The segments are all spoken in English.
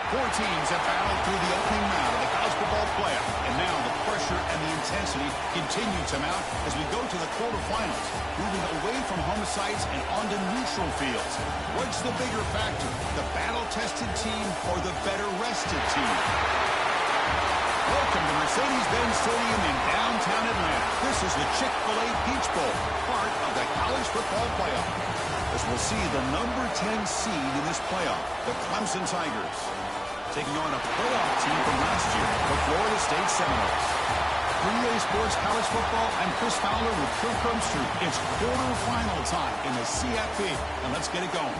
Four teams have battled through the opening round of the college football playoff, and now the pressure and the intensity continue to mount as we go to the quarterfinals, moving away from home sites and onto neutral fields. What's the bigger factor, the battle-tested team or the better-rested team? Welcome to Mercedes-Benz Stadium in downtown Atlanta. This is the Chick-fil-A Peach Bowl, part of the college football playoff, as we'll see the number 10 seed in this playoff, the Clemson Tigers, taking on a playoff team from last year, the Florida State Seminoles. 3A Sports College Football, I'm Chris Fowler with Kirk Herbstreit. It's quarterfinal time in the CFP, and let's get it going.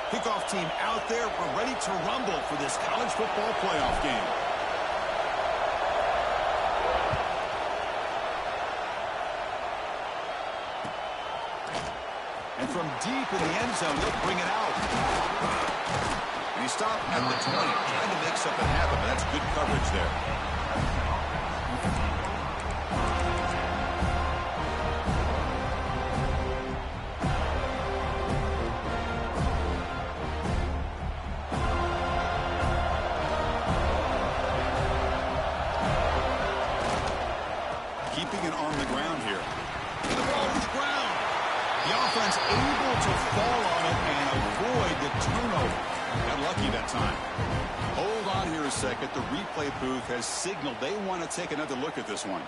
Kickoff team out there. We're ready to rumble for this college football playoff game. And from deep in the end zone, they'll bring it out. And he stopped at the 20, trying to make something happen, but that's good coverage there. Keeping it on the ground here. The ball is ground. The offense able to fall on it and avoid the turnover. Got lucky that time. Hold on here a second. The replay booth has signaled they want to take another look at this one.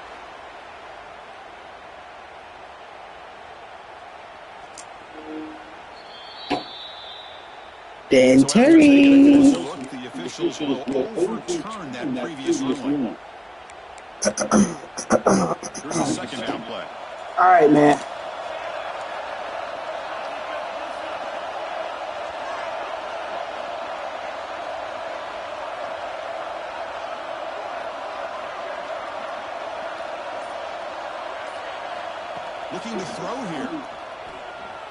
Ben Terry. The officials will overturn that previous ruling. Here's a second down play. All right, man. Looking to throw here.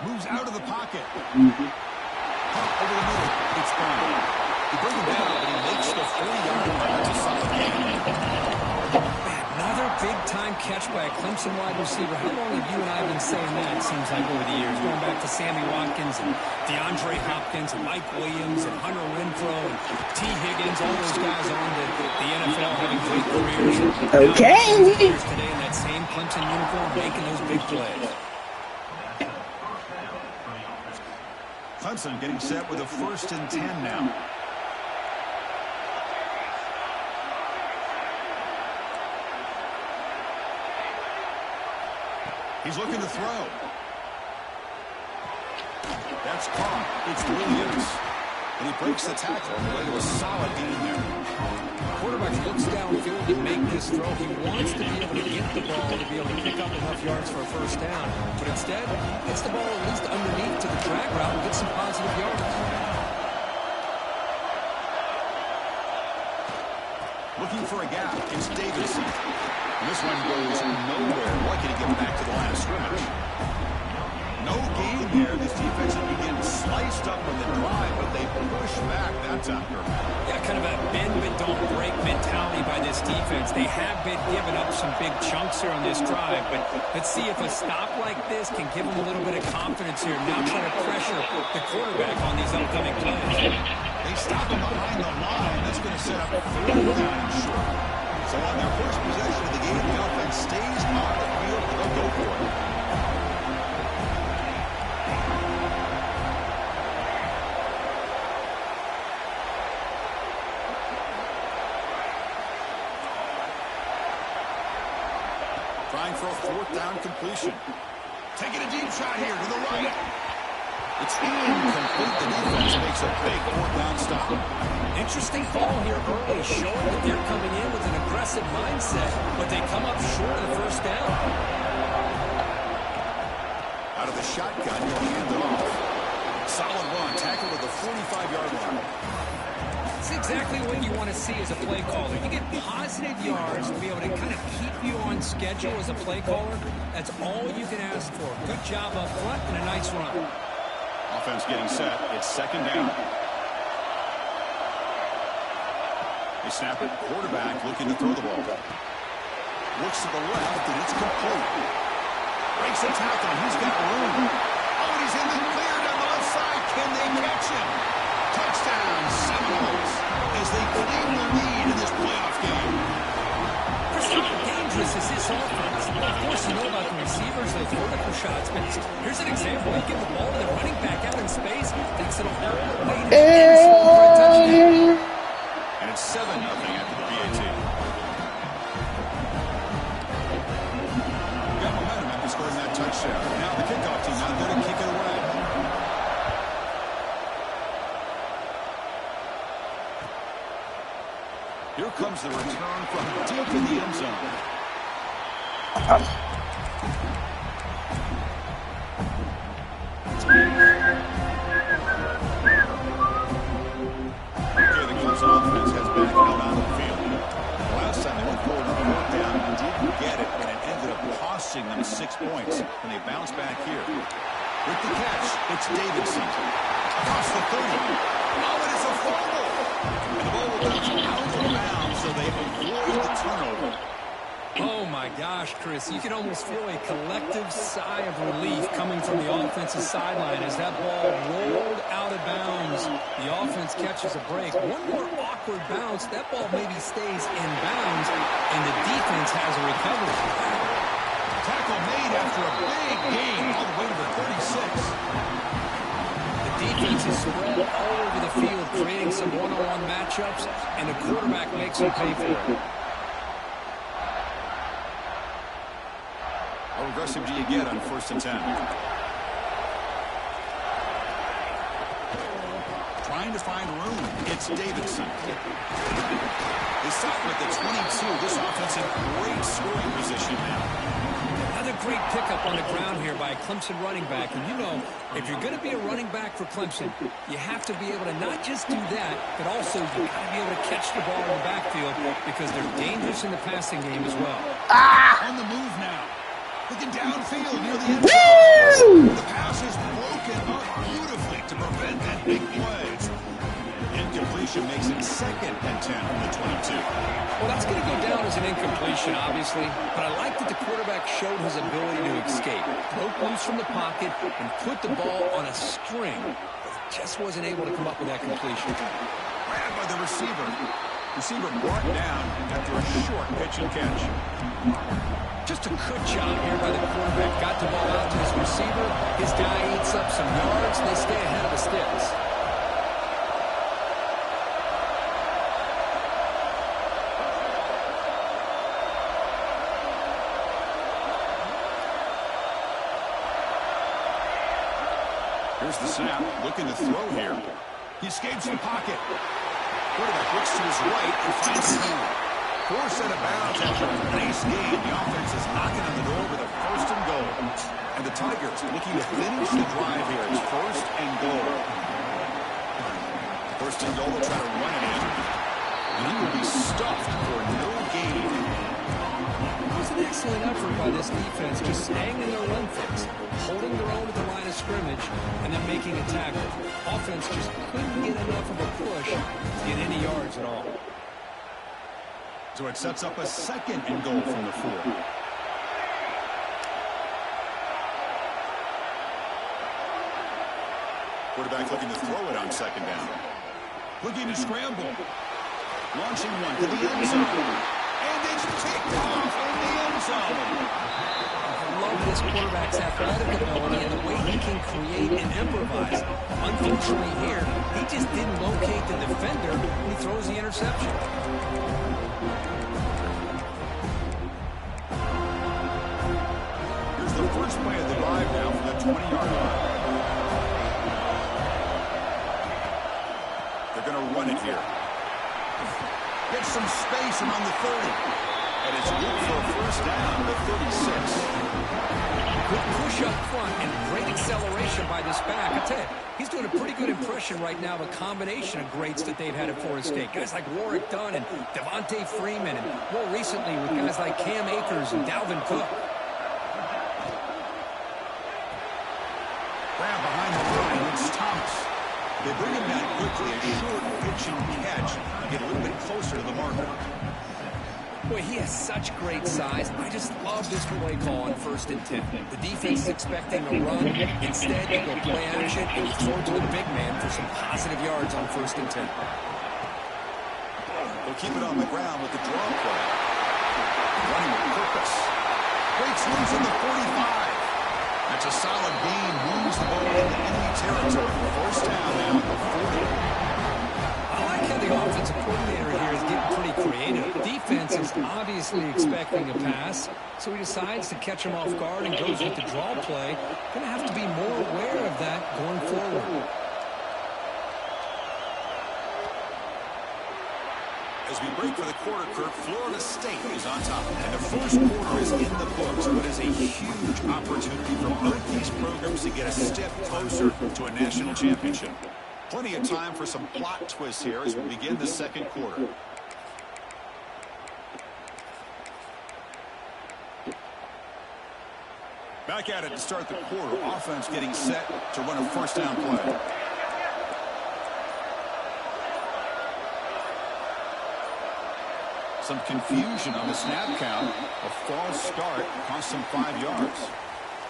Moves out of the pocket. Pop over the middle. It's gone. He brings him down, but he makes the 40-yard line. That's a solid game. Another big-time catch by a Clemson wide receiver. How long have you and I been saying that, it seems like, over the years? Going back to Sammy Watkins and DeAndre Hopkins and Mike Williams and Hunter Renfrow and T. Higgins, all those guys on the NFL having great careers. Okay. Today in that same Clemson uniform making those big plays. Clemson getting set with a 1st and 10 now. He's looking to throw. That's caught. It's Williams. And he breaks the tackle on the way to a solid gain there. Quarterback looks downfield to make this throw. He wants to be able to get the ball to be able to pick up enough yards for a first down. But instead, gets the ball at least underneath to the drag route and gets some positive yards. Looking for a gap. It's Davidson. And this one goes nowhere. Lucky to get back to the line of scrimmage. No gain there. This defense has been getting sliced up on the drive, but they push back that time. Yeah, kind of a bend but don't break mentality by this defense. They have been giving up some big chunks here on this drive, but let's see if a stop like this can give them a little bit of confidence here. Now try to pressure the quarterback on these upcoming plays. They stop him behind the line. That's going to set up 4th down and short. So on their first possession of the game, the offense stays on the field. They'll go for it. Trying for a 4th down completion. Taking a deep shot here to the right. It's incomplete. The defense makes a big 4th down stop. Interesting call here early, showing that they're coming in with an aggressive mindset, but they come up short of the first down. Out of the shotgun, he'll hand it off. Solid run, tackle to the 45-yard line. It's exactly what you want to see as a play caller. You get positive yards to be able to kind of keep you on schedule as a play caller. That's all you can ask for. Good job up front and a nice run. Offense getting set. It's 2nd down. They snap it. Quarterback looking to throw the ball. Looks to the left, and it's complete. Breaks the tackle. He's got room. Oh, and he's in the clear down the left side. Can they catch him? Touchdown, Seminoles, as they claim the lead in this playoff game. How dangerous is this offense? Of course, you know about the receivers, those vertical shots, but here's an example. You give the ball to the running back out in space, thinks it'll all the way to the end zone for a touchdown. And it's 7-0 after the PAT. Got momentum after scoring that touchdown. Now the kickoff team out there to kick it away. Here comes the return from deep in the end zone. Okay, the Clemson offense has back out on the field. Last time they went forward on fourth down and didn't get it, and it ended up costing them 6 points. And they bounce back here. With the catch, it's Davidson. Across the 30. Oh, and it's a fumble. And the ball will bounce out of bounds, so they avoid the turnover. Oh, my gosh, Chris. You can almost feel a collective sigh of relief coming from the offensive sideline as that ball rolled out of bounds. The offense catches a break. One more awkward bounce. That ball maybe stays in bounds, and the defense has a recovery. Tackle made after a big gain all the way to the 36. The defense is spread all over the field, creating some one-on-one matchups, and the quarterback makes them pay for it. How aggressive do you get on 1st and 10? Trying to find room. It's Davidson. They stop at the 22. This offense in great scoring position now. Another great pickup on the ground here by a Clemson running back. And you know, if you're going to be a running back for Clemson, you have to be able to not just do that, but also you got to be able to catch the ball in the backfield because they're dangerous in the passing game as well. On the move now. Looking downfield near the end zone. The pass is broken up beautifully to prevent that big play. Incompletion makes it 2nd and 10 from the 22. Well, that's going to go down as an incompletion, obviously, but I like that the quarterback showed his ability to escape, broke loose from the pocket, and put the ball on a string. Just wasn't able to come up with that completion. Grabbed by the receiver. Receiver brought down after a short pitch and catch. Just a good job here by the quarterback. Got the ball out to his receiver. His guy eats up some yards, and they stay ahead of the sticks. Here's the snap, looking to throw here. He escapes the pocket. Quarterback looks to his right and finds time. Forced out of bounds after a nice gain. The offense is knocking on the door with a 1st and goal. And the Tigers looking to finish the drive here. It's 1st and goal. 1st and goal, they'll try to run it in. And he will be stuffed for no gain. It was an excellent effort by this defense, just staying in their run fix, holding their own at the line of scrimmage, and then making a tackle. Offense just couldn't get enough of a push to get any yards at all. So it sets up a 2nd and goal from the 4. Quarterback looking to throw it on 2nd down. Looking to scramble. Launching one to the end zone. And it's picked off in the end zone. I love this quarterback's athletic ability and the way he can create and improvise. Unfortunately here, he just didn't locate the defender when he throws the interception. Here's the first play of the drive now from the 20-yard line. They're going to run it here. Get some space around the 30. And it's good for a 1st down to 36. Good push up front and great acceleration by this back. I tell you, he's doing a pretty good impression right now of a combination of greats that they've had at Florida State. Guys like Warrick Dunn and Devontae Freeman, and more recently with guys like Cam Akers and Dalvin Cook. Grab behind the line. It's Thomas. They bring him down quickly, a short pitch and catch, and get a little bit closer to the marker. Boy, he has such great size. I just love this play call on 1st and 10. The defense is expecting a run. Instead, you go play action, and you throw it to the big man for some positive yards on 1st and 10. They'll keep it on the ground with the draw play. Running with purpose. Breaks loose in the 45. That's a solid gain. Moves the ball into enemy territory. First down now at the 40. I like how the offensive coordinator here is getting pretty creative. Defense is obviously expecting a pass, so he decides to catch him off guard and goes with the draw play. Going to have to be more aware of that going forward. As we break for the quarter, Kirk, Florida State is on top. And the first quarter is in the books, but is a huge opportunity for both these programs to get a step closer to a national championship. Plenty of time for some plot twists here as we begin the second quarter. Back at it to start the quarter. Offense getting set to run a first down play. Some confusion on the snap count. A false start cost him 5 yards.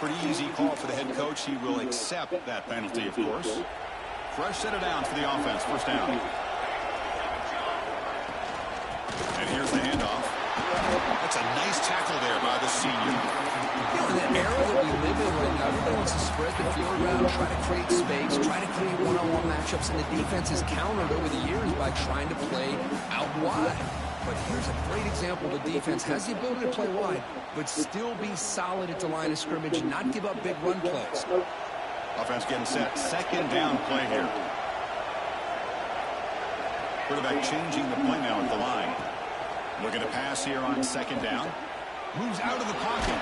Pretty easy call for the head coach. He will accept that penalty, of course. Fresh set of downs for the offense. First down. And here's the handoff. That's a nice tackle there by the senior. You know, in the era that we live in right now, everybody wants to spread the field around, try to create space, try to create one-on-one matchups, and the defense has countered over the years by trying to play out wide. But here's a great example. The defense has the ability to play wide, but still be solid at the line of scrimmage and not give up big run plays. Offense getting set. Second down play here. Quarterback changing the play now at the line. Looking to pass here on second down. Moves out of the pocket.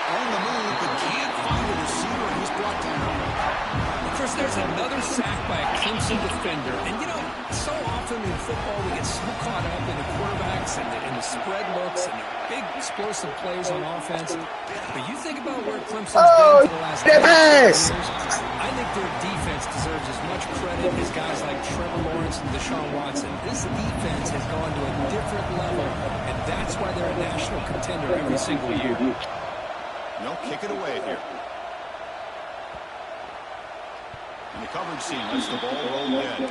On the move, but can't find a receiver, and he's brought down. Chris, there's another sack by a Clemson defender. And, you know, so often in football we get so caught up in the quarterbacks and the spread looks and the big explosive plays on offense. But you think about where Clemson's been for the last 10 years. I think their defense deserves as much credit as guys like Trevor Lawrence and Deshaun Watson. This defense has gone to a different level, and that's why they're a national contender every single year. No, kick it away here. And the coverage scene lets the ball roll in.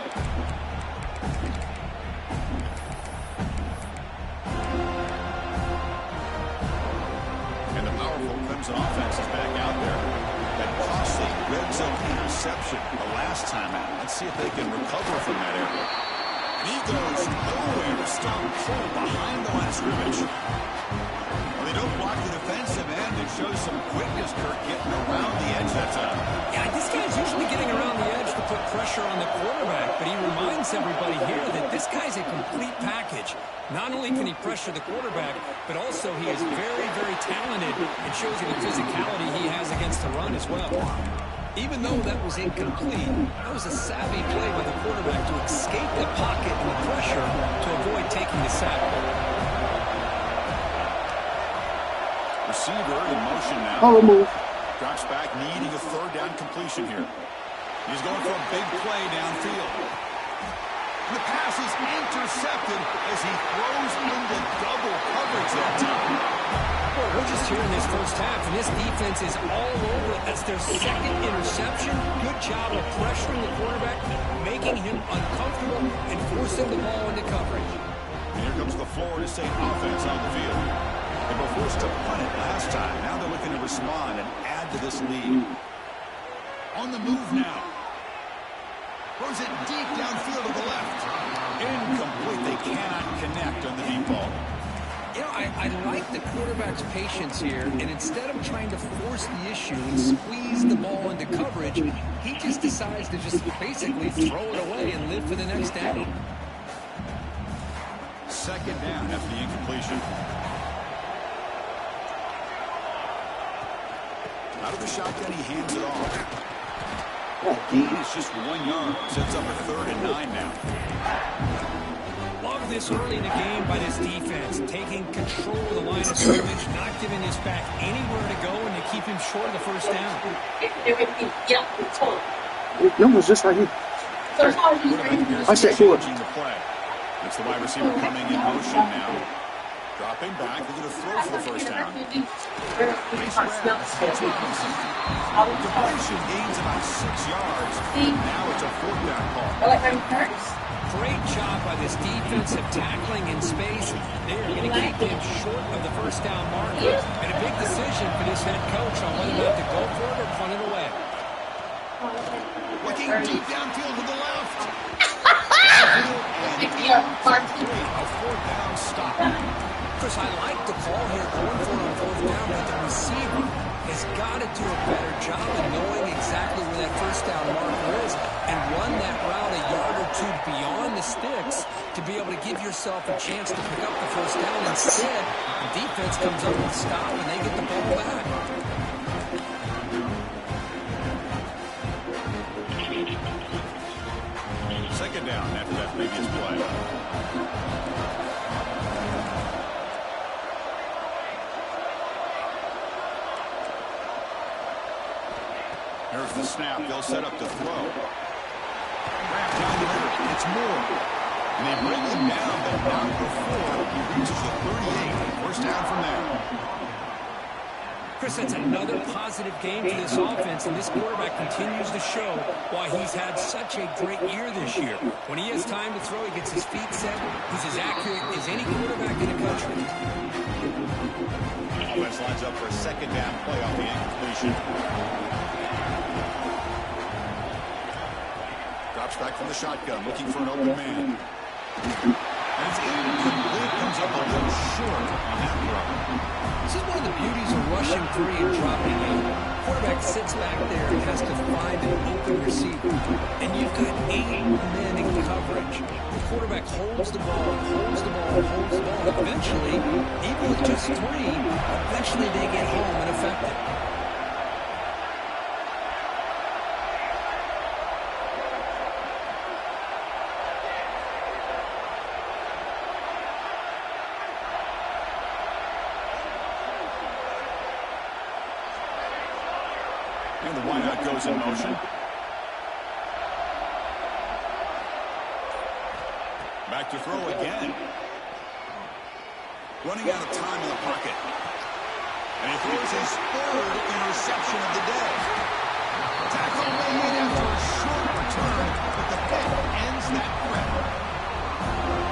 And the powerful Clemson offense is back out there. That costly red zone interception the last time out. Let's see if they can recover from that error. And he goes nowhere to stop Cole behind the line of scrimmage. Well, they don't block the defensive end. It shows some quickness, Kirk, getting around the edge that time. Yeah, this guy's usually getting around the edge to put pressure on the quarterback, but he reminds everybody here that this guy's a complete package. Not only can he pressure the quarterback, but also he is very, very talented and shows you the physicality he has against the run as well. Even though that was incomplete, that was a savvy play by the quarterback to escape the pocket and the pressure to avoid taking the sack. Receiver in motion now. Drops back, needing a third down completion here. He's going for a big play downfield. The pass is intercepted as he throws into double coverage that time. Well, we're just here in this first half, and this defense is all over it. That's their second interception. Good job of pressuring the quarterback, making him uncomfortable, and forcing the ball into coverage. And here comes the Florida State offense on the field. They were forced to punt it last time. Now they're looking to respond and add to this lead. On the move now. Throws it deep downfield to the left. Incomplete. They cannot connect on the deep ball. You know, I like the quarterback's patience here, and instead of trying to force the issue and squeeze the ball into coverage, he just decides to just basically throw it away and live for the next down. Second down after the incompletion. Out of the shotgun, he hands it off. It's just 1 yard. Sets up a 3rd and 9 now. Love this early in the game by this defense. Taking control of the line of scrimmage, not giving his back anywhere to go, and to keep him short of the first down. No one's just right here. I said do it. Changing the play. It's the wide receiver coming in motion now. Dropping back, looking to throw for the first down. Base grab, James Robinson. Completion gains about 6 yards. Now it's a 4th down call. Great job by this defensive tackling in space. They are going to keep him short of the first down marker. And a big decision for this head coach on whether or not to go for it or punt it away. Looking deep downfield to the left. A 4th down stop. Chris, I like the call here going for it on 4th down, but the receiver has got to do a better job of knowing exactly where that first down marker is and run that route a yard or two beyond the sticks to be able to give yourself a chance to pick up the first down. Instead, the defense comes up with a stop and they get the ball back. Second down after that previous play. Here's the snap. They'll set up to throw. Wrapped down the middle. It's Moore. And they bring him down, but not before he reaches the 38. First down from there. Chris, that's another positive game for this offense, and this quarterback continues to show why he's had such a great year this year. When he has time to throw, he gets his feet set. He's as accurate as any quarterback in the country. Offense lines up for a second down play off the incompletion. Drops back from the shotgun, looking for an open man. And it's incomplete. Comes up a little short on that run. This is one of the beauties of rushing 3 and dropping 8. Quarterback sits back there and has to find an open receiver. And you've got 8 men in coverage. The quarterback holds the ball, holds the ball, holds the ball. Eventually, even with just 3, eventually they get home and affect it. And the wideout goes in motion. Back to throw again. Running out of time in the pocket. And he throws his 3rd interception of the day. Tackle made after a short return, but the pick ends that threat.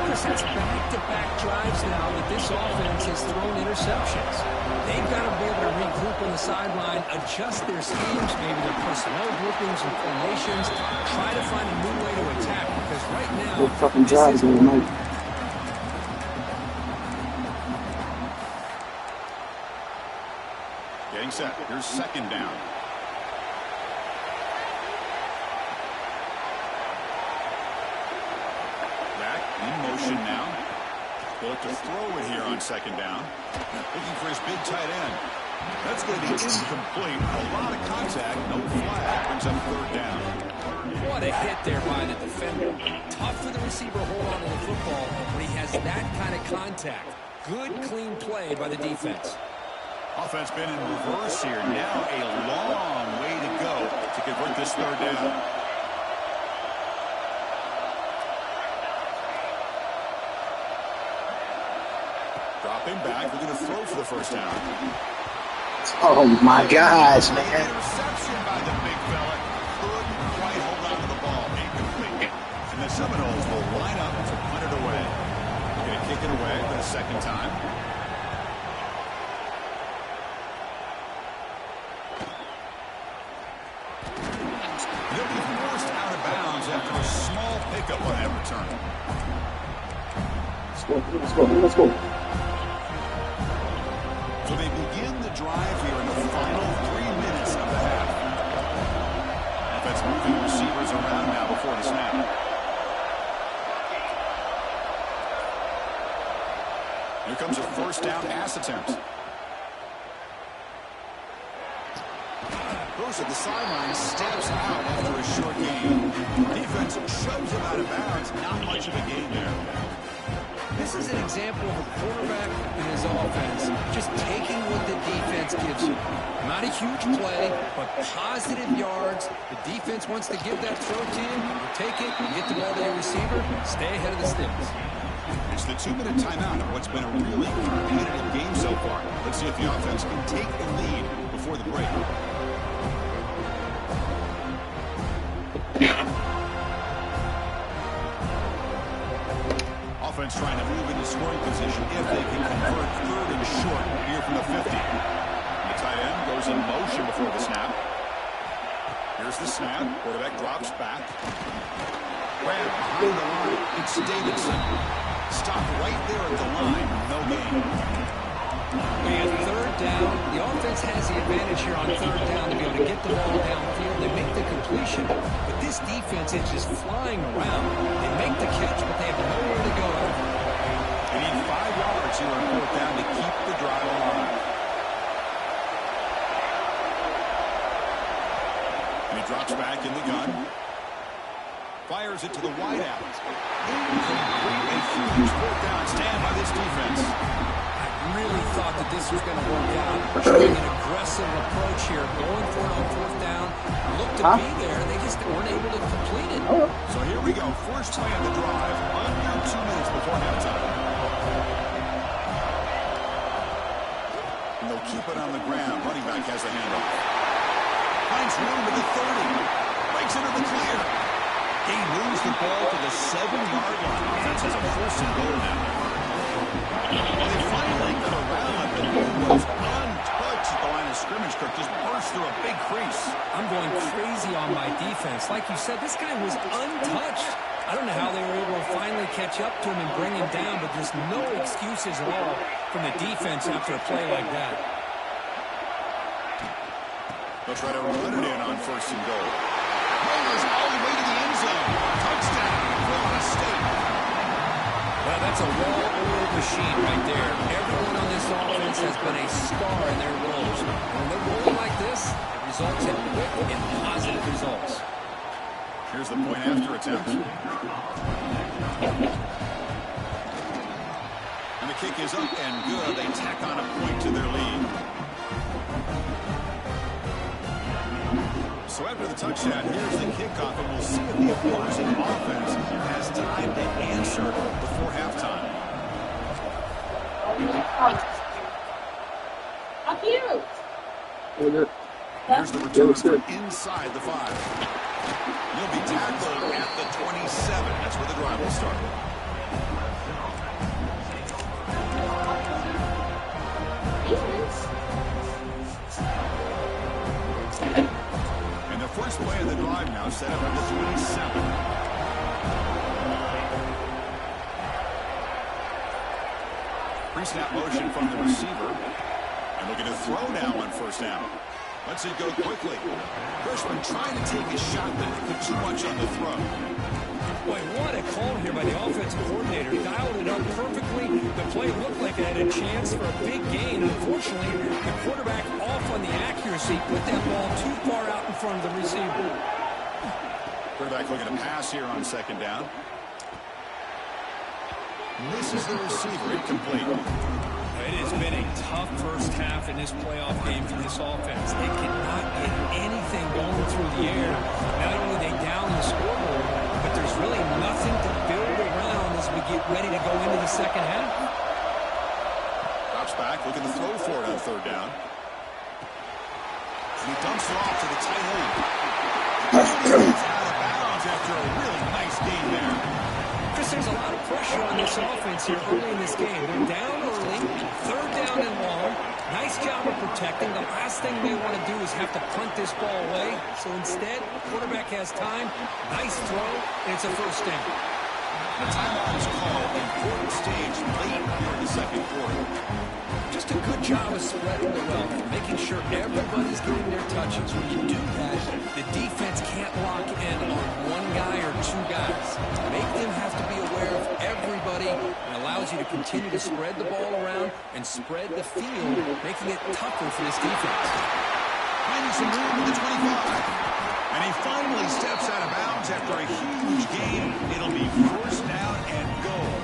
Chris, it's back-to-back drives now that this offense has thrown interceptions. They've got to be able to regroup on the sideline, adjust their schemes, maybe their personnel groupings and formations, try to find a new way to attack, because right now, Good fucking drive, man. Getting set. Here's second down. In motion now. They'll look to throw it here on second down. Looking for his big tight end. That's going to be incomplete. A lot of contact. No flag. Brings up 3rd down. What a hit there by the defender. Tough for the receiver to hold on to the football when he has that kind of contact. Good, clean play by the defense. Offense been in reverse here. Now a long way to go to convert this 3rd down. Dropping back, we're going to throw for the first down. Oh my gosh, man. Interception by the big fella. Couldn't quite hold on to the ball. Incomplete. And the Seminoles will line up to punt it away. They're going to kick it away for the second time. They'll be forced out of bounds after a small pickup on that return. Let's go. So they begin the drive here in the final 3 minutes of the half. Offense moving receivers around now before the snap. Here comes a first down pass attempt. Goes to the sideline, steps out after a short gain. Defense shoves him out of bounds. Not much of a gain there. This is an example of a quarterback and his offense just taking what the defense gives you. Not a huge play, but positive yards. The defense wants to give that throw to you. You take it, you get the ball to your receiver, stay ahead of the sticks. It's the 2-minute timeout of what's been a really competitive game so far. Let's see if the offense can take the lead before the break. Offense trying to move into scoring position if they can convert 3rd and short here from the 50. The tight end goes in motion before the snap. Here's the snap. Quarterback drops back. Grab behind the line. It's Davidson. Stopped right there at the line. No gain. And 3rd down. The offense has the advantage here on 3rd down to be able to get the ball downfield. They make the completion, but this defense is just flying around. They make the catch, but they have nowhere to go after. They need 5 yards here on 4th down to keep the drive alive. And he drops back in the gun. Fires it to the wideout. Incomplete. A huge 4th down stand by this defense. I really thought that this was going to work out. Showing an aggressive approach here, going for it on 4th down. Looked to be there. They just weren't able to complete it. So here we go. First play on the drive. Under 2 minutes before halftime. And they'll keep it on the ground. Running back has a handoff. Finds room to the 30. Breaks into the clear. He moves the ball to the 7-yard line. Offense has a 1st and goal now. Well, they finally got around, but he was untouched at the line of scrimmage. Kirk just burst through a big crease. I'm going crazy on my defense. Like you said, this guy was untouched. I don't know how they were able to finally catch up to him and bring him down, but there's no excuses at all from the defense after a play like that. They'll try to run it in on 1st and goal. Rollers all the way to the end zone. Touchdown, Florida State. Well, that's a well-oiled machine right there. Everyone on this offense has been a star in their roles. When they're rolling like this, it results in quick and positive results. Here's the point after attempt. And the kick is up and good. They tack on a point to their lead. So after the touchdown, here's the kickoff, and we'll see if the opposing offense has time to answer before halftime. Up you. Here's the return from inside the 5. He'll be tackled at the 27. That's where the drive will start. And the first play of the drive now set up at the 27. Pre-snap motion from the receiver. And looking to throw now on 1st down. Lets it go quickly. Freshman trying to take a shot, but put too much on the throw. Boy, what a call here by the offensive coordinator. Dialed it up perfectly. The play looked like it had a chance for a big gain. Unfortunately, the quarterback off on the accuracy, put that ball too far out in front of the receiver. Quarterback looking to pass here on 2nd down. Misses the receiver, incomplete. It has been a tough first half in this playoff game for this offense. They cannot get anything going through the air. Not only they down the scoreboard, but there's really nothing to build around as we get ready to go into the second half. Drops back, looking to throw for it on 3rd down. And he dumps it off to the tight end. He's out of bounds after a really nice game there. Chris, there's a lot of pressure on this offense here early in this game. They're down early, 3rd down and long. Nice job of protecting. The last thing they want to do is have to punt this ball away. So instead, quarterback has time. Nice throw, and it's a 1st down. The timeout is called in 4th stage late here in the 2nd quarter. Just a good job of spreading the wealth, making sure everybody's getting their touches. When you do that, the defense can't lock in on one guy or 2 guys. Make them have to be aware of everybody, and allows you to continue to spread the ball around and spread the field, making it tougher for this defense. Finding some room at the 25. And he finally steps out of bounds after a huge game. It'll be 1st down and goal.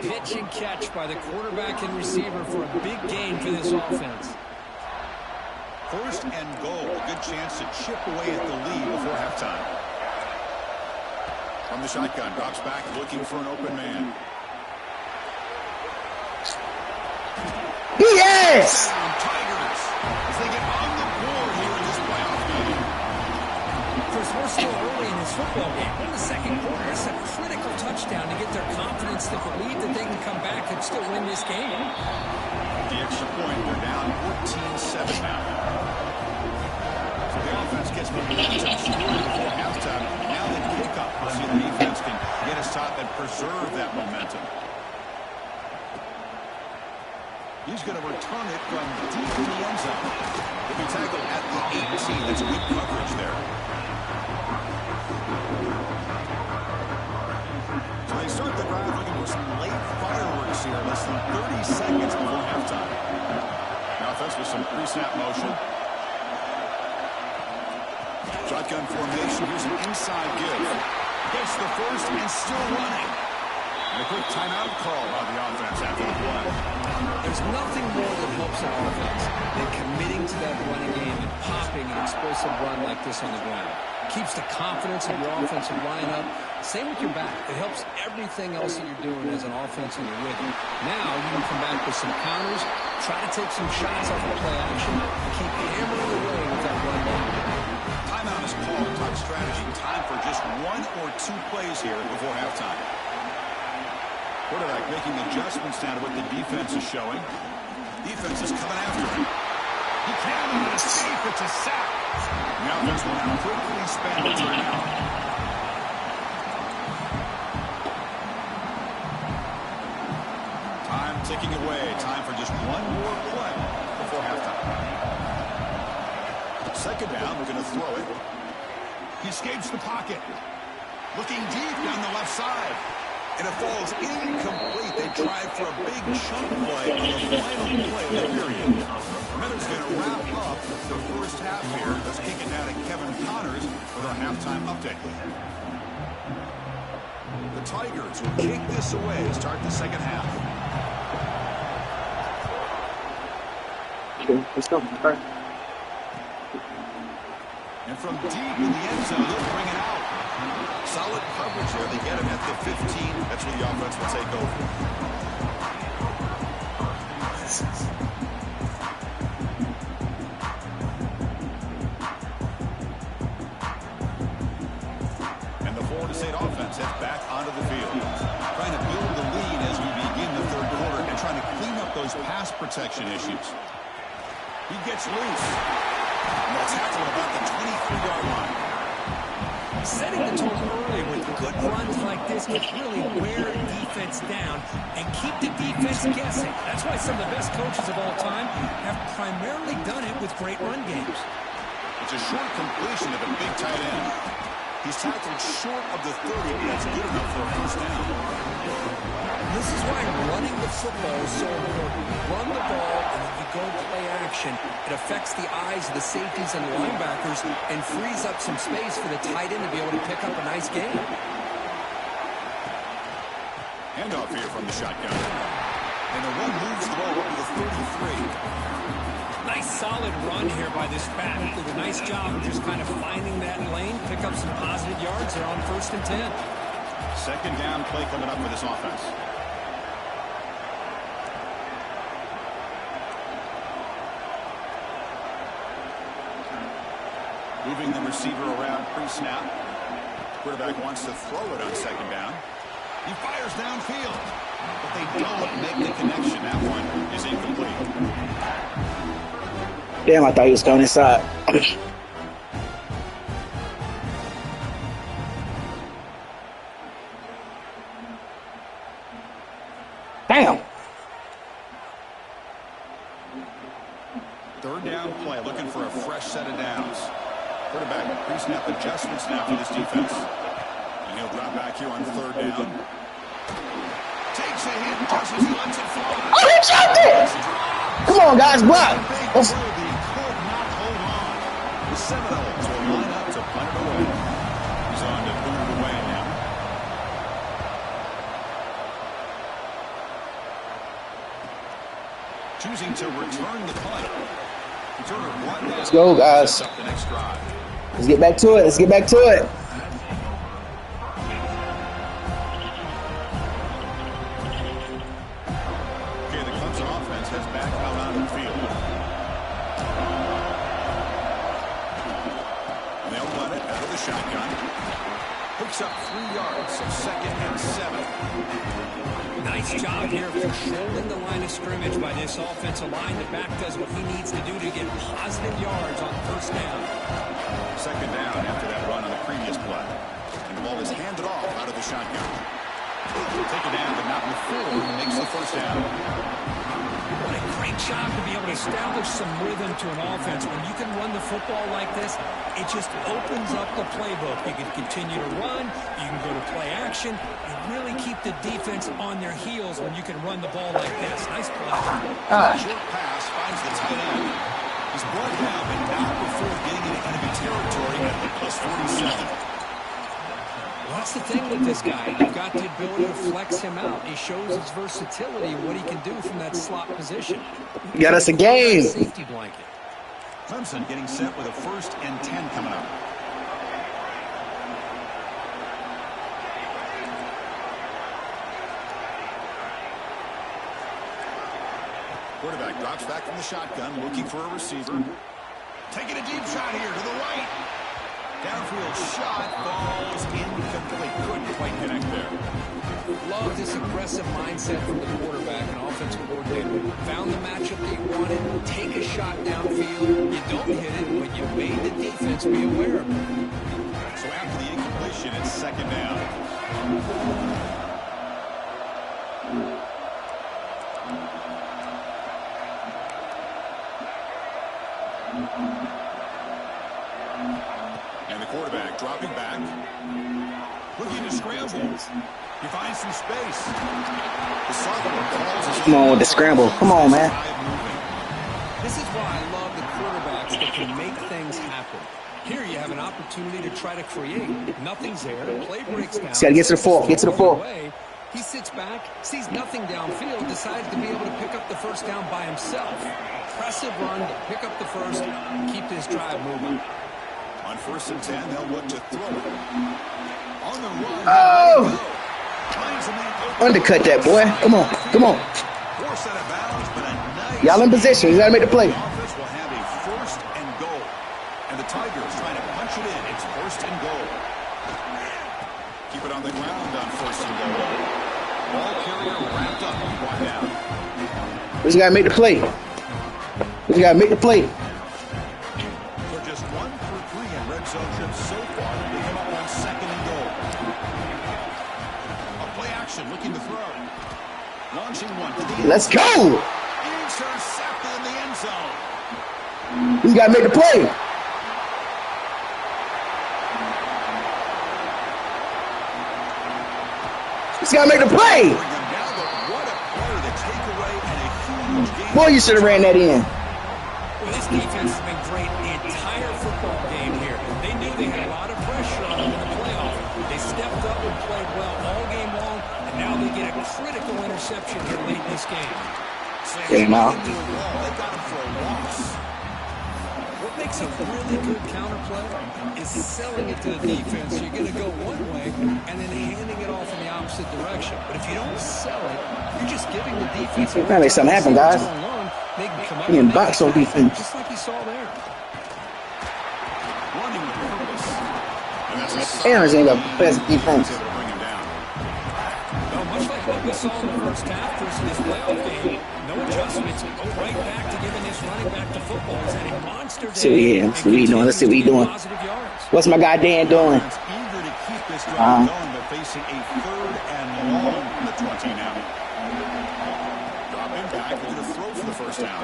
pitch and catch by the quarterback and receiver for a big gain for this offense. First and goal. A good chance to chip away at the lead before halftime. From the shotgun, drops back looking for an open man. Yes! Tigers as they get on the board here in this playoff game. Chris, we're still early in this football game. We're in the second quarter. It's a critical touchdown to get their confidence to believe that they can come back and still win this game. The extra point, they're down 14-7 now. So the offense gets momentum scored before halftime. Now they kick up. We'll see the defense can get a stop and preserve that momentum. He's going to return it from deep in the end zone. He'll be tackled at the 18. That's good coverage there. So they start the drive looking for some late fireworks here. Less than 30 seconds before halftime. Now offense with some pre-snap motion. Shotgun formation. Here's an inside give. Gets the first and still running. And a quick timeout call by the offense after the play. There's nothing more that helps an offense than committing to that running game and popping an explosive run like this on the ground. Keeps the confidence of your offensive lineup. Same with your back. It helps everything else that you're doing as an offense and you're with it. Now you can come back with some counters, try to take some shots off of play action, and keep hammering away with that run game. Timeout is called. Talk strategy. Time for just one or two plays here before halftime. Quarterback making adjustments now to what the defense is showing. Defense is coming after him. He cannot escape. It's a sack. The offense will now quickly spend a timeout. Time ticking away. Time for just one more play before halftime. Second down. We're going to throw it. He escapes the pocket. Looking deep down the left side. And it falls incomplete. They tried for a big chunk play on the final play of the period. Miller's going to wrap up the first half here. Let's kick it down to Kevin Connors with our halftime update. The Tigers will kick this away to start the second half. Okay, let's go. All right. And from deep in the end zone, they'll bring it out. Solid coverage there. They get him at the 15. That's where the offense will take over. And the Florida State offense heads back onto the field. Trying to build the lead as we begin the third quarter and trying to clean up those pass protection issues. He gets loose. And they'll tackle about the 23-yard line. Setting the tone early with good runs like this can really wear defense down and keep the defense guessing. That's why some of the best coaches of all time have primarily done it with great run games. It's a short completion of a big tight end. He's tackled short of the 30, but that's good enough for a first down. This is why running the football is so important. Run the ball, and then you go play action. It affects the eyes of the safeties and the linebackers and frees up some space for the tight end to be able to pick up a nice game. Handoff here from the shotgun. And the run moves the ball over the 33. Nice solid run here by this back. Did a nice job of just kind of finding that lane, pick up some positive yards. They're on 1st and 10. Second down play coming up for this offense. Moving the receiver around pre-snap. Quarterback wants to throw it on second down. He fires downfield, but they don't make the connection. That one is incomplete. Damn, I thought he was going inside. Damn. Third down play, looking for a fresh set of downs. Quarterback pre-snap adjustments now for this defense. And he'll drop back here on third down. Takes a hit just as he lets it fly. Oh, he dropped it! Come on, guys, block. He could not hold on. The Seminoles will line up to punt it away. He's on to boot it away now. choosing to return the punt. Let's go, guys. Let's get back to it. Let's get back to it. Okay, the Clemson offense heads back out onto the field. And they'll run it out of the shotgun. Picks up 3 yards, so 2nd and 7. Nice job here of controlling the line of scrimmage by this offensive line. The back does what he needs to do to get positive yards on 1st down. 2nd down after that run on the previous play. And the ball is handed off out of the shotgun. Taken down, but not before he makes the 1st down. What a great job to be able to establish some rhythm to an offense. When you can run the football like this, it just opens up the playbook. You can continue to run, you can go to play action, and really keep the defense on their heels when you can run the ball like this. Nice play. Short pass finds the tight end. He's brought down, but not before getting into enemy territory at the +47. Well, that's the thing with this guy. You've got the ability to flex him out. He shows his versatility and what he can do from that slot position. Got us a game. Safety blanket. Clemson getting set with a 1st and 10 coming up. Quarterback drops back from the shotgun, looking for a receiver. Taking a deep shot here to the right. Downfield shot, falls incomplete. Couldn't quite connect there. Love this aggressive mindset from the quarterback and offensive coordinator. Found the matchup that you wanted. Take a shot downfield. You don't hit it, but you made the defense be aware of it. So after the incompletion, it's 2nd down. And the quarterback dropping back. Looking to scramble. He finds some space. The sophomore calls his Come on with the scramble. Come on, man. This is why I love the quarterbacks that can make things happen. Here you have an opportunity to try to create. Nothing's there. Play breaks down. Just got to get to the 4th. Get to the 4th. He sits back, sees nothing downfield, decides to be able to pick up the 1st down by himself. Impressive run to pick up the 1st, keep this drive moving. On 1st and 10, they'll look to throw it. On the run. Oh! Undercut that, boy. Come on. Come on. Forced out of bounds, but a nice. Y'all in position. You got to make the play. The offense will have a 1st and goal. And the Tigers trying to punch it in. It's 1st and goal. Keep it on the ground on 1st and goal. Ball carrier wrapped up and brought down. We just got to make the play. We just got to make the play. So just 1 for 3 in red zone trips so far. They come up on 2nd and goal. A play action looking to throw. Launching one to the end. Let's go. Intercepted in the end zone. We got to make the play. Just got to make the play. Boy, you should have ran that in. Well, this defense has been great the entire football game here. They knew they had a lot of pressure on them in the playoff. They stepped up and played well all game long, and now they get a critical interception here late in this game. Get him out. They got him for a loss. What makes a really good counterplay is selling it to the defense. You're going to go one way and then handing it off in the opposite direction. But if you don't sell it, you're just giving the defense. Gotta make something happen, guys. They can come up Being and box on defense. just like you saw there. Running with purpose. And that's Aaron's ain't the best defense. able to bring him down. Well, much like what we saw in the first half versus this playoff game, no adjustments. Go right back to giving this running back to football. He's had a monster day. See what he is. Let's see what he doing. Let's see what he doing. Positive yards. What's my guy Dan doing? Eager to keep this drive going, but facing a 3rd and long from the 20 now. Dropping back, looking to throw for the 1st down.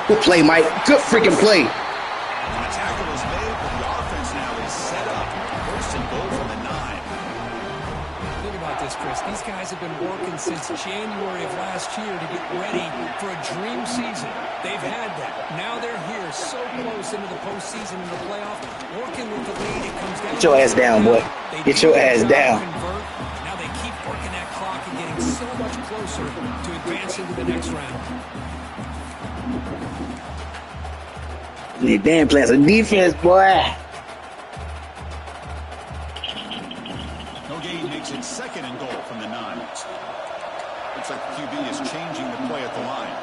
Good play, Mike. Good freaking play. And a tackle is made, but the offense now is set up. 1st and goal from the 9. Think about this, Chris. These guys have been working since January of last year to get ready for a dream season. They've had that. Now they're here, so close into the postseason and the playoff, working with the lead. It comes down. Get your ass down, boy. Get your ass down. Now they keep working that clock and getting so much closer to advancing to the next round. They damn playing some defense, boy. No gain makes it 2nd and goal from the 9. Looks like the QB is changing the play at the line.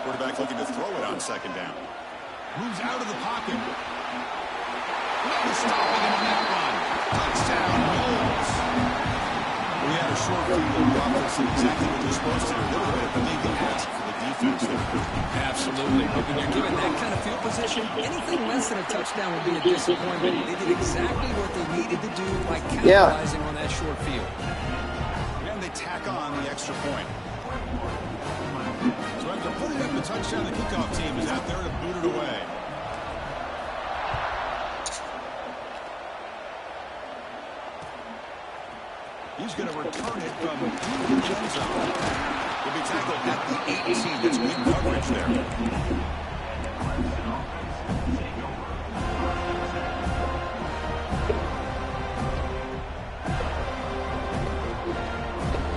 Quarterback looking to throw it on 2nd down. Moves out of the pocket. No stopping him on that run. Touchdown, Wolves. We had a short field. Offense did exactly what they're supposed to do. A little bit of a big ask for the defense there. Absolutely. But when you're given that kind of field position, anything less than a touchdown would be a disappointment. They did exactly what they needed to do by capitalizing on that short field. And they tack on the extra point. So after putting up the touchdown, the kickoff team is out there to boot it away. He's going to return it from the end zone. He'll be tackled at the 18. That's good coverage there.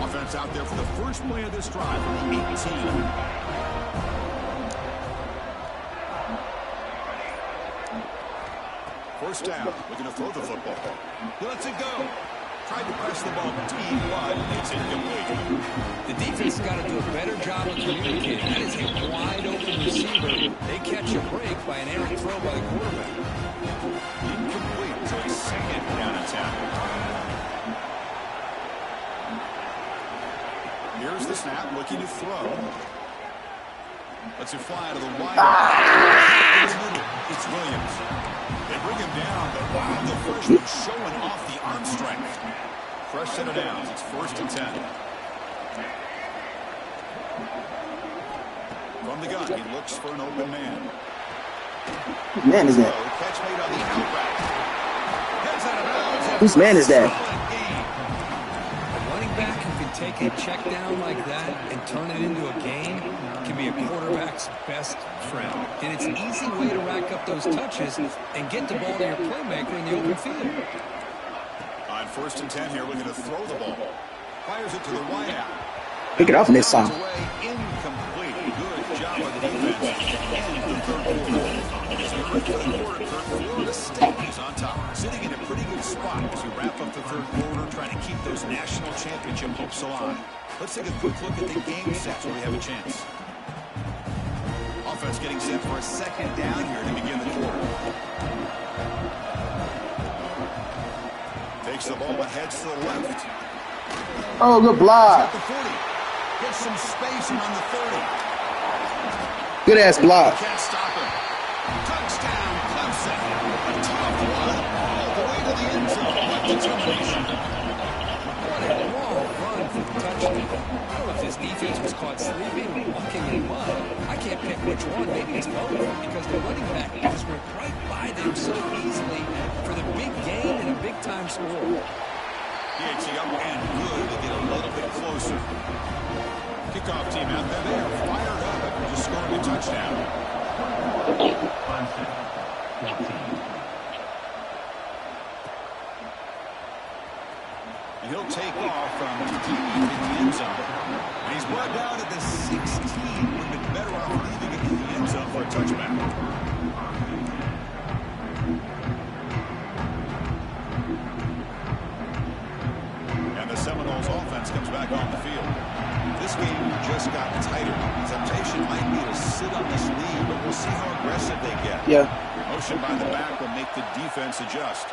Offense out there for the first play of this drive from the 18. First down, looking to throw the football. He lets it go. Tried to press the ball deep, but it's incomplete. The defense has got to do a better job of communicating. That is a wide-open receiver. They catch a break by an errant throw by the quarterback. Incomplete, so it's 2nd down and 10. Here's the snap, looking to throw. Lets it fly out of the wide. It's Williams. They bring him down, but wow, the freshman showing off the arm strength. Fresh set of downs. It's 1st and 10. From the gun, he looks for an open man. Whose man is that? Catch made on the outright. Gets out of bounds. Whose man is that? A running back who can take a check down like that and turn it into a gain can be a quarterback's best friend. And it's an easy way to rack up those touches and get the ball to your playmaker in the open field. On 1st and 10 here, looking to throw the ball. Fires it to the wide out. Pick it off next time. Incomplete. Good job by the defense. And the 3rd quarter. As we look for the quarter, Florida State is on top. Sitting in a pretty good spot as we wrap up the 3rd quarter, trying to keep those national championship hopes alive. Let's take a quick look at the game sets where we have a chance. Offense getting set for a 2nd down here to begin the quarter. Takes the ball but heads to the left. Oh, good block. At the 40. Gets some space and on the 30. Good ass block. Can't stop him. Touchdown, Clemson. A tough one all the way to the end zone. What determination. What a long run for the touchdown. I don't know if his defense was caught sleeping or walking in mud. I can't pick which one. Maybe it's both because the running back just went right by them so easily for the big gain and a big-time score. PAT up and good to get a little bit closer. Kickoff team out there. They are fired up after just scoring a touchdown. And he'll take off from deep in the end zone. And he's brought down at the 16. Would have been better off leaving it in the end zone for a touchback. And the Seminoles offense comes back on the field. This game just got tighter. The temptation might be to sit on this lead, but we'll see how aggressive they get. Yeah. Motion by the back will make the defense adjust.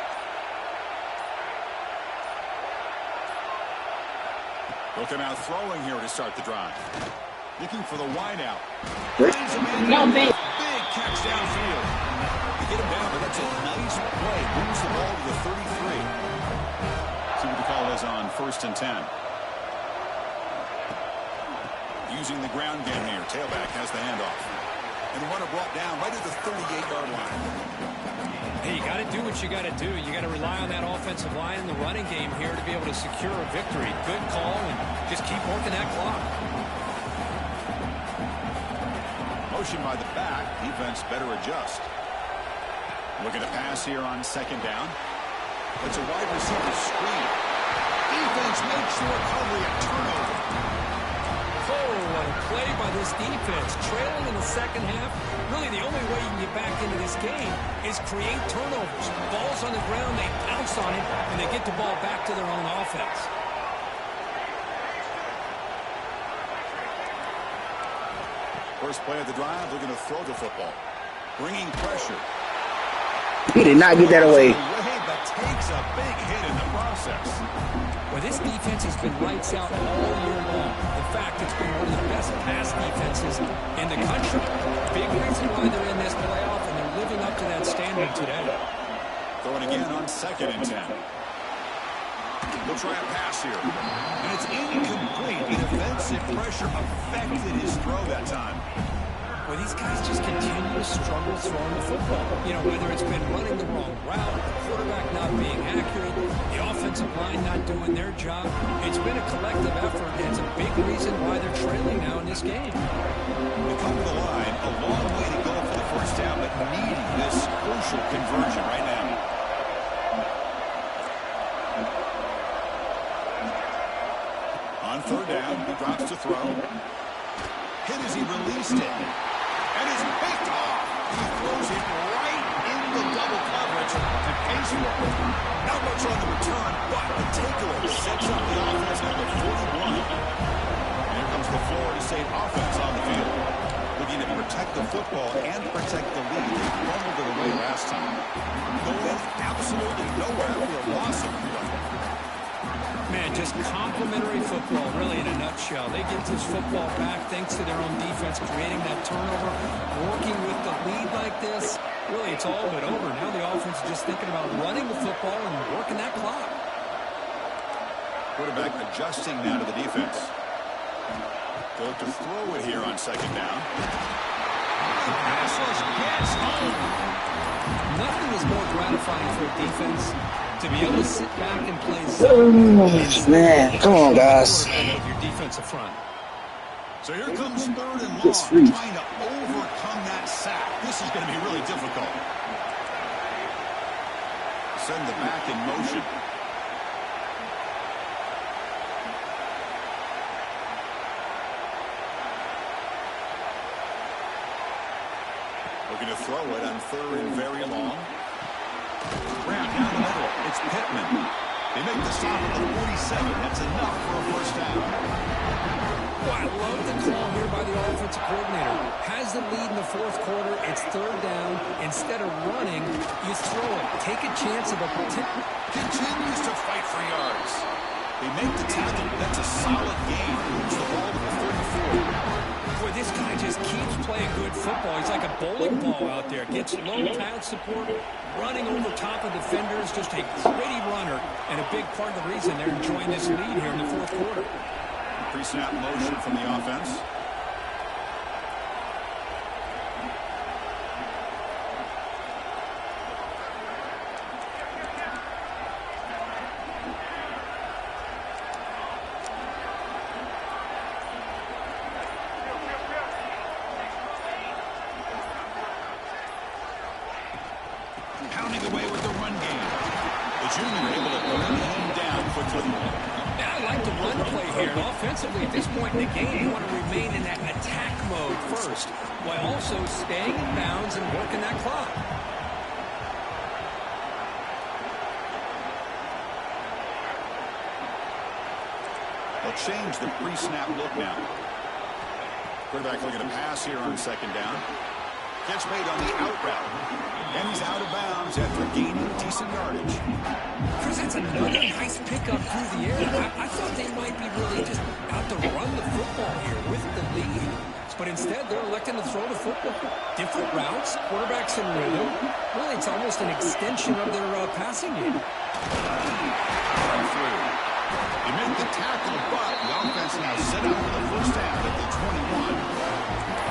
They'll come out throwing here to start the drive. Looking for the wideout. Big catch downfield. They get him down, but that's a nice play. Moves the ball to the 33. See what the call is on 1st and 10. Using the ground game here. Tailback has the handoff. And the runner brought down right at the 38-yard line. Hey, you got to do what you got to do. You got to rely on that offensive line in the running game here to be able to secure a victory. Good call, and just keep working that clock. Motion by the back. Defense better adjust. Looking to pass here on 2nd down. It's a wide receiver screen. Defense makes the recovery a turnover. Oh, what a play by this defense. Trailing in the second half, really the only way you can get back into this game is create turnovers. Ball's on the ground, they pounce on it, and they get the ball back to their own offense. First play of the drive, they're going to throw the football. Bringing pressure. He did not get that away. But takes a big hit in the process. Well, this defense has been lights out all year long. In fact, it's been one of the best pass defenses in the country. Big reason why they're in this playoff, and they're living up to that standard today. Throwing again on 2nd and 10. He'll try a pass here. And it's incomplete. Defensive pressure affected his throw that time. Well, these guys just continue to struggle throwing the football. You know, whether it's been running the wrong route, the quarterback not being accurate, the offensive line not doing their job. It's been a collective effort, and it's a big reason why they're trailing now in this game. They come to the line, a long way to go for the first down, but needing this crucial conversion right now. On 3rd down, he drops to throw. Hit as he released it. And is picked off. He throws it right into double coverage and pays for it. Not much on the return, but the takeaway sets up the offense number 41. And here comes the Florida State offense on the field. Looking to protect the football and protect the lead. They fumbled it away last time. Going absolutely nowhere for a loss of play. Man, just complimentary football, really, in a nutshell. They get this football back thanks to their own defense, creating that turnover, working with the lead like this. Really, it's all but over. Now the offense is just thinking about running the football and working that clock. Quarterback adjusting now to the defense. Go to throw it here on 2nd down. Passes gets home. Nothing is more gratifying for a defense to be able to sit back and play Oh, man, come on, guys. Your defensive front. So here comes 3rd and long, It's free. trying to overcome that sack. This is going to be really difficult. Send the back in motion. Looking to throw it on 3rd and very long. Grab down the middle. It's Pittman. They make the stop at the 47. That's enough for a first down. Well, I love the call here by the offensive coordinator. Has the lead in the 4th quarter. It's 3rd down. Instead of running, you throw it. Take a chance of a potential. Continues to fight for yards. They make the tackle. That's a solid gain. Moves the ball to the 34. Boy, this guy just keeps playing good football. He's like a bowling ball out there. Gets low pad support, running over top of defenders. Just a gritty runner, and a big part of the reason they're enjoying this lead here in the 4th quarter. Pre-snap motion from the offense. Pounding away with the run game. The junior able to bring him down quickly. Yeah, I like the run play here. And offensively, at this point in the game, you want to remain in that attack mode first, while also staying in bounds and working that clock. They'll change the pre-snap look now. Quarterback looking to pass here on 2nd down. Catch made on the out route. And he's out of bounds after gaining decent yardage. Chris, that's another nice pickup through the air. I thought they might be really just out to run the football here with the lead. But instead, they're electing to throw the football. Different routes, quarterbacks in rhythm. Really, it's almost an extension of their passing game. They make the tackle, but the offense now set up for the first half at the 21.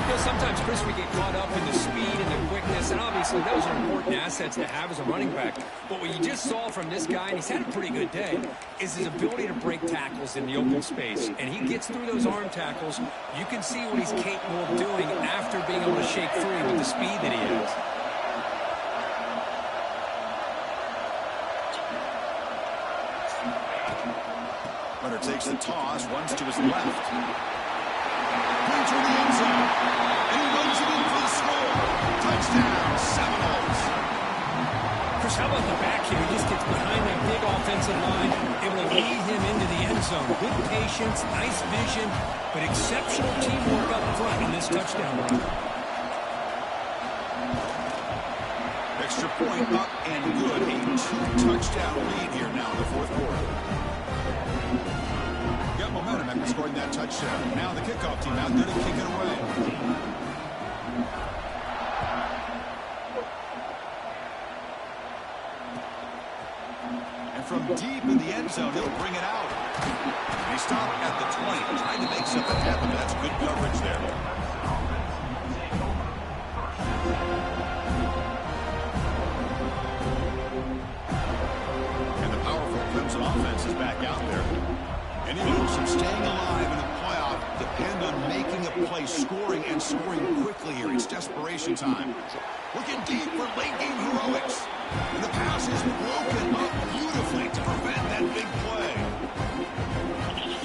You know, sometimes, Chris, we get caught up in the speed and the quickness, and obviously those are important assets to have as a running back. But what you just saw from this guy, and he's had a pretty good day, is his ability to break tackles in the open space. And he gets through those arm tackles. You can see what he's capable of doing after being able to shake free with the speed that he has. takes the toss, runs to his left. Into the end zone. And he runs it in for the score. Touchdown, Seminoles. Chris, how about the back here? He just gets behind that big offensive line, able to lead him into the end zone. Good patience, nice vision, but exceptional teamwork up front in this touchdown run. Extra point up and good. A 2-touchdown lead here now in the fourth quarter. Got momentum after scoring that touchdown. Now the kickoff team out there to kick it away. And from deep in the end zone, he'll bring it out. He stopped at the 20, trying to make something happen, but that's good coverage there. Clemson offense is back out there. Any hopes of staying alive in a playoff depend on making a play, scoring, and scoring quickly here. It's desperation time. Looking deep for late-game heroics. And the pass is broken up beautifully to prevent that big play.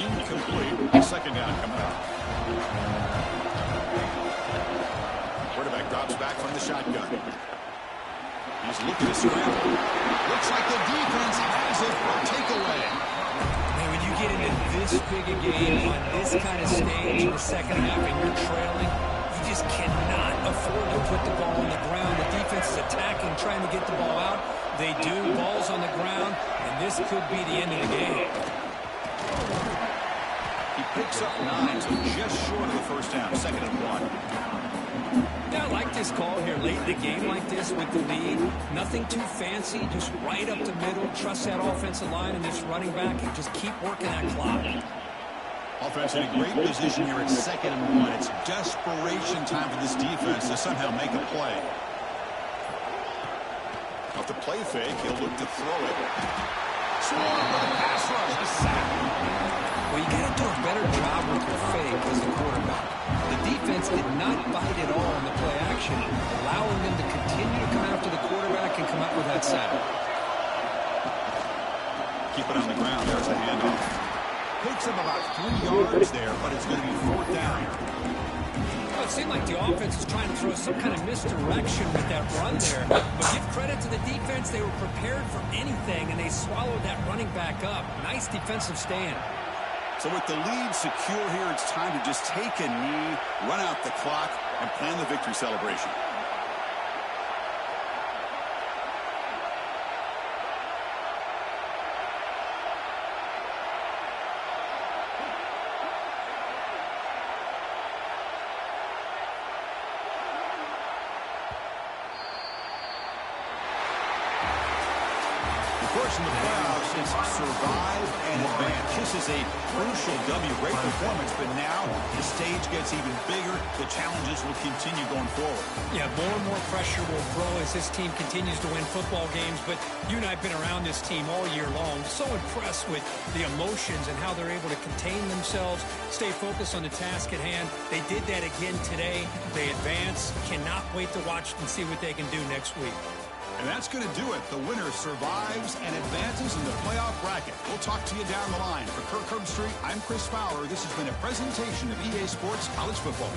Incomplete. Second down coming up. Quarterback drops back from the shotgun. He's looking to scramble. Looks like the defense has it for a takeaway. Man, when you get into this big a game on this kind of stage in the second half and you're trailing, you just cannot afford to put the ball on the ground. The defense is attacking, trying to get the ball out. They do. Ball's on the ground, and this could be the end of the game. He picks up 9, so just short of the first down. Second and 1. Yeah, I like this call here late in the game like this with the lead. Nothing too fancy, just right up the middle. Trust that offensive line and this running back and just keep working that clock. Offense in a great position here at second and 1. It's desperation time for this defense to somehow make a play. Off the play fake, he'll look to throw it. Swarm with a pass rush, a sack. Well, you got to do a better job with your fake as a quarterback. The defense did not bite at all in the play action, allowing them to continue to come after the quarterback and come up with that sack. Keep it on the ground. There's a handoff. Picks up about 3 yards there, but it's going to be fourth down. Well, it seemed like the offense was trying to throw some kind of misdirection with that run there. But give credit to the defense. They were prepared for anything, and they swallowed that running back up. Nice defensive stand. So with the lead secure here, it's time to just take a knee, run out the clock, and plan the victory celebration. Of course, in the playoffs, it's survive and advance. This is a crucial W. Great performance, but now the stage gets even bigger. The challenges will continue going forward. Yeah, more and more pressure will grow as this team continues to win football games. But you and I have been around this team all year long. So impressed with the emotions and how they're able to contain themselves, stay focused on the task at hand. They did that again today. They advance. Cannot wait to watch and see what they can do next week. And that's going to do it. The winner survives and advances in the playoff bracket. We'll talk to you down the line. For Kirk Herbstreit, I'm Chris Fowler. This has been a presentation of EA Sports College Football.